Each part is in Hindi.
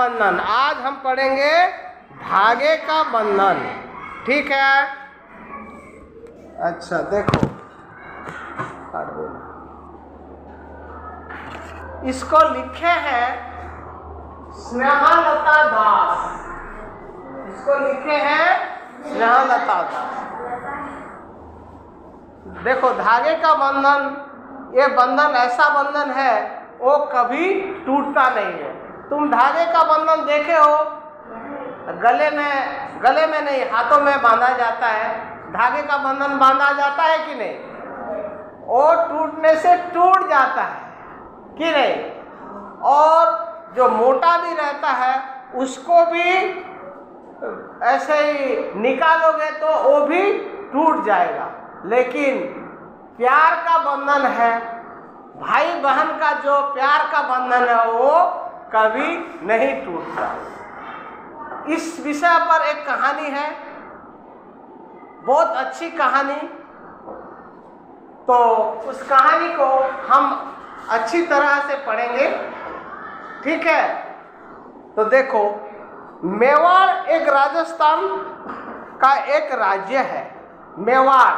बंधन। आज हम पढ़ेंगे धागे का बंधन। ठीक है। अच्छा देखो, इसको लिखे हैं स्नेहलता दास। इसको लिखे हैं स्नेहलता दास। देखो, धागे का बंधन, ये बंधन ऐसा बंधन है वो कभी टूटता नहीं है। तुम धागे का बंधन देखे हो, गले में नहीं, हाथों में बांधा जाता है। धागे का बंधन बांधा जाता है कि नहीं? वो टूटने से टूट जाता है कि नहीं? और जो मोटा भी रहता है उसको भी ऐसे ही निकालोगे तो वो भी टूट जाएगा। लेकिन प्यार का बंधन है, भाई बहन का जो प्यार का बंधन है वो कभी नहीं टूटता। इस विषय पर एक कहानी है, बहुत अच्छी कहानी। तो उस कहानी को हम अच्छी तरह से पढ़ेंगे। ठीक है। तो देखो, मेवाड़ एक राजस्थान का एक राज्य है। मेवाड़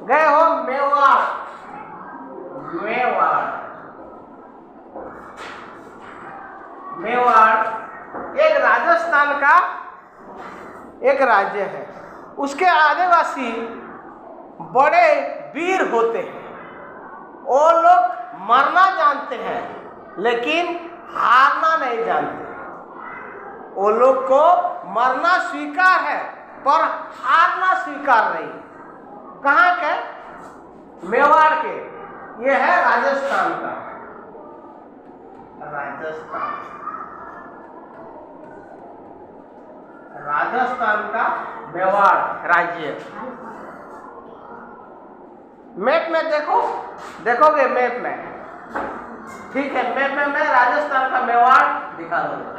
गए हो? मेवाड़, मेवाड़ एक राजस्थान का एक राज्य है। उसके आदिवासी बड़े वीर होते हैं। वो लोग मरना जानते हैं लेकिन हारना नहीं जानते। वो लोग को मरना स्वीकार है पर हारना स्वीकार नहीं। कहाँ के? मेवाड़ के। ये है राजस्थान का। राजस्थान का मेवाड़ राज्य। मैप में देखो, देखोगे मैप में? ठीक है, मैप में मैं राजस्थान का मेवाड़ दिखा दूंगा।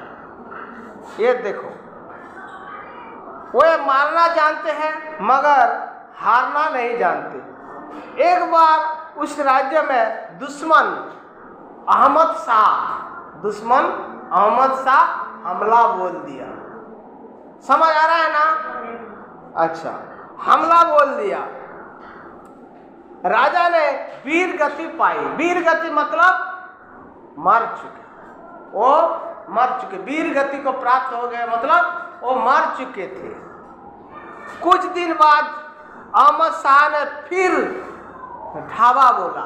ये देखो, वो मारना जानते हैं मगर हारना नहीं जानते। एक बार उस राज्य में दुश्मन अहमद शाह हमला बोल दिया। समझ आ रहा है ना? अच्छा, हमला बोल दिया। राजा ने वीर गति पाई। वीर गति मतलब मर चुके। वो मर चुके, वीर गति को प्राप्त हो गए मतलब वो मर चुके थे। कुछ दिन बाद अहमद शाह ने फिर धावा बोला।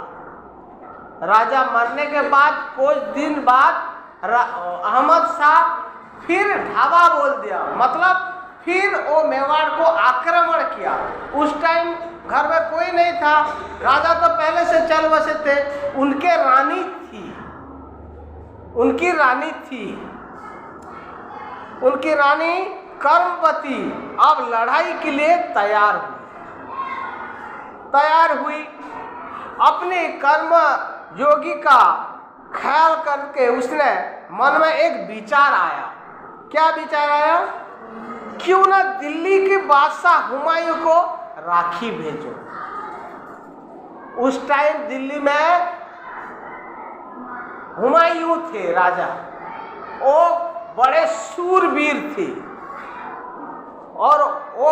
राजा मरने के बाद कुछ दिन बाद अहमद शाह फिर धावा बोल दिया, मतलब फिर वो मेवाड़ को आक्रमण किया। उस टाइम घर में कोई नहीं था, राजा तो पहले से चल बसे थे। उनकी रानी कर्मवती अब लड़ाई के लिए तैयार हुई। अपने कर्म योगी का ख्याल करके उसने मन में एक विचार आया। क्या विचार आया? क्यों ना दिल्ली के बादशाह हुमायूं को राखी भेजो। उस टाइम दिल्ली में हुमायूं थे राजा। वो बड़े शूरवीर थे और वो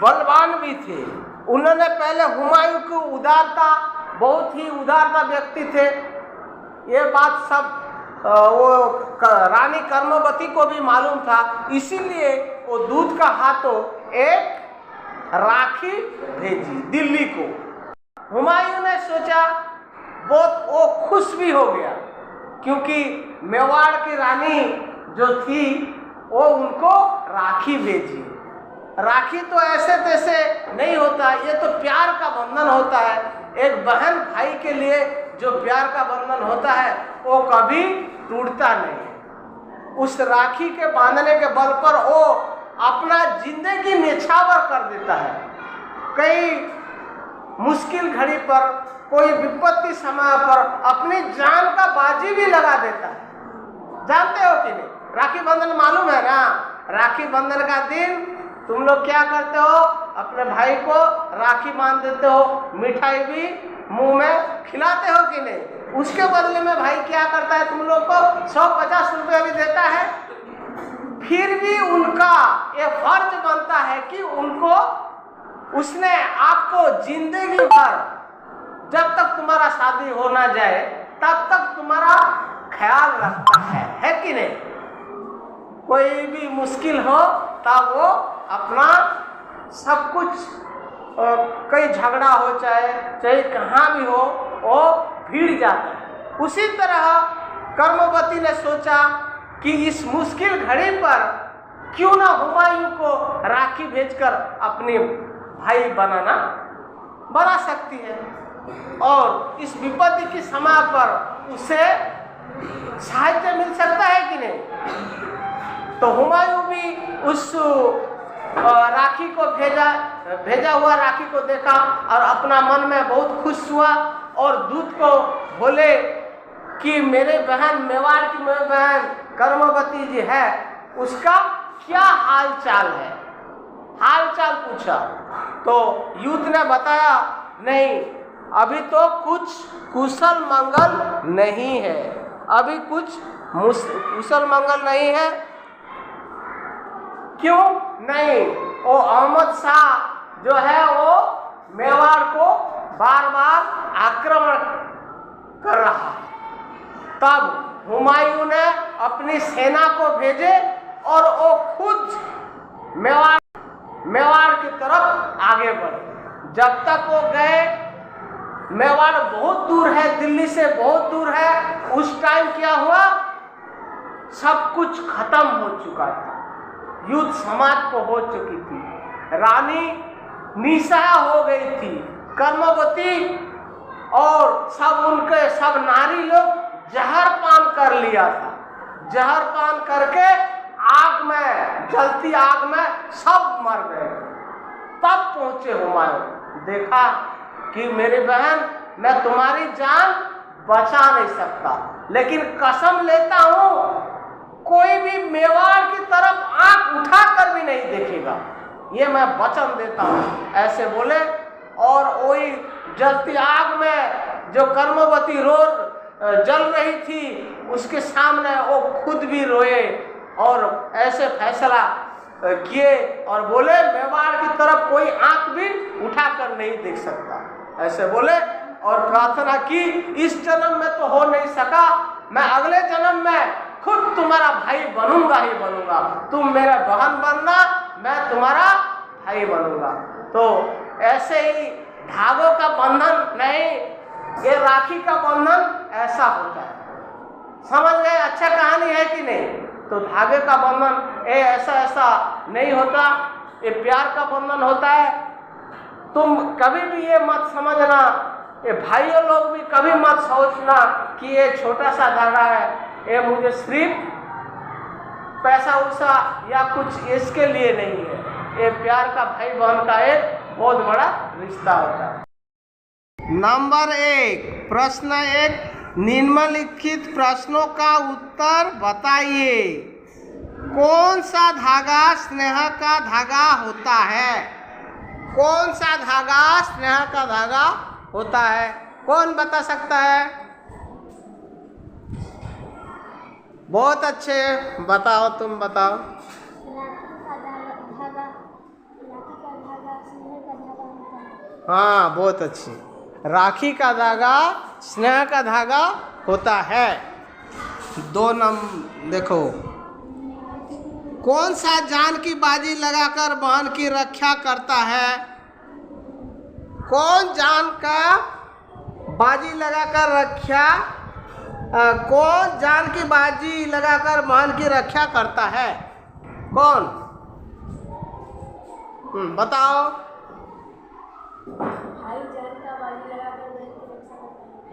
बलवान भी थे। उन्होंने पहले हुमायूं की उदारता, बहुत ही उदारता व्यक्ति थे। ये बात सब वो रानी कर्मवती को भी मालूम था। इसीलिए वो दूध का हाथों एक राखी भेजी दिल्ली को। हुमायूं ने सोचा, बहुत वो खुश भी हो गया क्योंकि मेवाड़ की रानी जो थी वो उनको राखी भेजी। राखी तो ऐसे तैसे नहीं होता, ये तो प्यार का बंधन होता है। एक बहन भाई के लिए जो प्यार का बंधन होता है वो कभी टूटता नहीं। उस राखी के बांधने के बल पर वो अपना जिंदगी न्यौछावर कर देता है। कई मुश्किल घड़ी पर, कोई विपत्ति समय पर अपनी जान का बाजी भी लगा देता है। जानते हो कि नहीं? राखी बंधन मालूम है ना? राखी बंधन का दिन तुम लोग क्या करते हो, अपने भाई को राखी बांध देते हो, मिठाई भी मुंह में खिलाते हो कि नहीं? उसके बदले में भाई क्या करता है, तुम लोग को 150 रुपये भी देता है। फिर भी उनका ये फर्ज बनता है कि उनको, उसने आपको जिंदगी भर, जब तक तुम्हारा शादी हो ना जाए तब तक तुम्हारा ख्याल रखता है कि नहीं? कोई भी मुश्किल हो तब वो अपना सब कुछ, कहीं झगड़ा हो चाहे कहाँ भी हो, वो भिड़ जाता है। उसी तरह कर्मवती ने सोचा कि इस मुश्किल घड़ी पर क्यों ना हुमायूं को राखी भेजकर अपने भाई बना सकती है, और इस विपत्ति के समय पर उसे सहायता मिल सकता है कि नहीं। तो हुमायूं भी उस राखी को भेजा हुआ राखी को देखा और अपना मन में बहुत खुश हुआ, और दूत को बोले कि मेरे बहन, मेवाड़ की मेरी बहन कर्मवती जी है, उसका क्या हाल चाल है, हाल चाल पूछा। तो यूथ ने बताया, नहीं अभी तो कुछ कुशल मंगल नहीं है, अभी कुछ कुशल मंगल नहीं है। क्यों नहीं? वो अहमद शाह जो है वो मेवाड़ को बार बार आक्रमण कर रहा है। तब हुमायूं ने अपनी सेना को भेजे और वो खुद मेवाड़ की तरफ आगे बढ़े। जब तक वो गए, मेवाड़ बहुत दूर है, दिल्ली से बहुत दूर है। उस टाइम क्या हुआ, सब कुछ खत्म हो चुका था, युद्ध समाप्त को हो चुकी थी, रानी निशा हो गई थी, कर्मवती और सब नारी लोग जहर पान कर लिया था। जहर पान करके आग में, जलती आग में सब मर गए। तब पहुंचे हुमायूं, देखा कि मेरी बहन, मैं तुम्हारी जान बचा नहीं सकता, लेकिन कसम लेता हूं कोई भी मेवाड़ की तरफ आंख उठाकर भी नहीं देखेगा, ये मैं वचन देता हूं, ऐसे बोले। और वही जलती आग में जो कर्मवती जल रही थी, उसके सामने वो खुद भी रोए और ऐसे फैसला किए और बोले, मेवाड़ की तरफ कोई आंख भी उठाकर नहीं देख सकता, ऐसे बोले। और प्रार्थना की, इस जन्म में तो हो नहीं सका, मैं अगले जन्म में खुद तुम्हारा भाई बनूंगा ही बनूंगा, तुम मेरा बहन बनना, मैं तुम्हारा भाई बनूंगा। तो ऐसे ही धागों का बंधन नहीं, ये राखी का बंधन ऐसा होता है। समझ गए? अच्छा कहानी है कि नहीं? तो धागे का बंधन ऐसा नहीं होता, ये प्यार का बंधन होता है। तुम कभी भी ये मत समझना, ये भाइयों लोग भी कभी मत सोचना कि ये छोटा सा धागा है, ये मुझे सिर्फ पैसा उसा या कुछ इसके लिए नहीं है, ये प्यार का भाई बहन का एक बहुत बड़ा रिश्ता होता है। नंबर 1, प्रश्न 1, निम्नलिखित प्रश्नों का उत्तर बताइए। कौन सा धागा स्नेह का धागा होता है? कौन सा धागा स्नेह का धागा होता है? कौन बता सकता है? बहुत अच्छे, बताओ, तुम बताओ। हाँ, बहुत अच्छी। राखी का धागा स्नेह का धागा होता है। 2 नंबर देखो, कौन सा जान की बाजी लगाकर बहन की रक्षा करता है? कौन जान का बाजी लगाकर कौन जान की बाजी लगाकर बहन की रक्षा करता है? कौन? बताओ।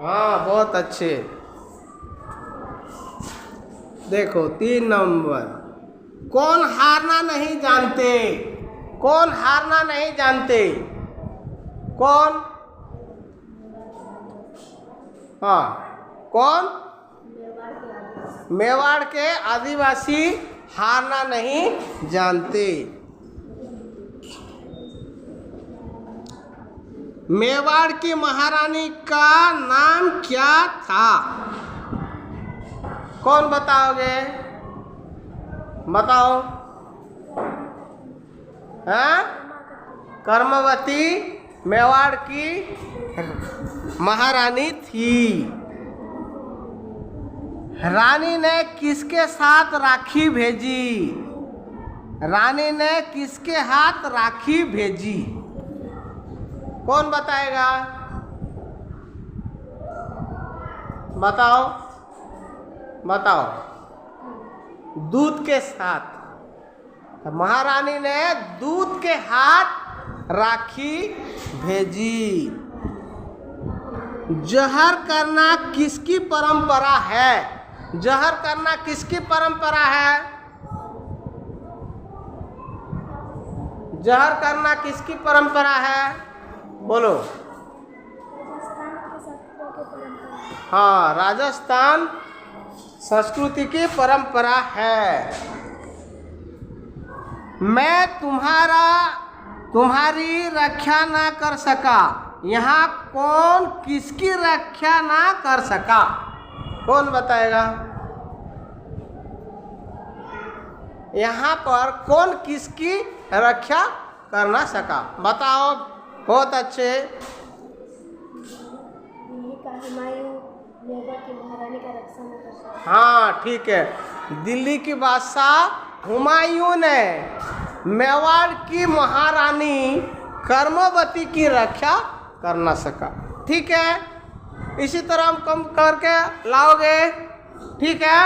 हाँ, बहुत अच्छे। देखो 3 नंबर, कौन हारना नहीं जानते? कौन हारना नहीं जानते? कौन? हाँ, कौन? मेवाड़ के आदिवासी हारना नहीं जानते। मेवाड़ की महारानी का नाम क्या था? कौन बताओगे? बताओ। हाँ, कर्मवती मेवाड़ की महारानी थी। रानी ने किसके साथ राखी भेजी? रानी ने किसके हाथ राखी भेजी? कौन बताएगा? बताओ बताओ। दूध के साथ। महारानी ने दूध के हाथ राखी भेजी। जहर करना किसकी परंपरा है? जहर करना किसकी परंपरा है? जहर करना किसकी परंपरा है? बोलो। हाँ, राजस्थान संस्कृति की परंपरा है। मैं तुम्हारी रक्षा ना कर सका। यहाँ कौन किसकी रक्षा ना कर सका? कौन बताएगा? यहाँ पर कौन किसकी रक्षा कर ना सका? बताओ। बहुत अच्छे। हुमायूं मेवाड़ की महारानी का रक्षा न कर सका। हाँ, ठीक है। दिल्ली की बादशाह हुमायूं ने मेवाड़ की महारानी कर्मवती की रक्षा कर ना सका। ठीक है, इसी तरह हम कम करके लाओगे। ठीक है।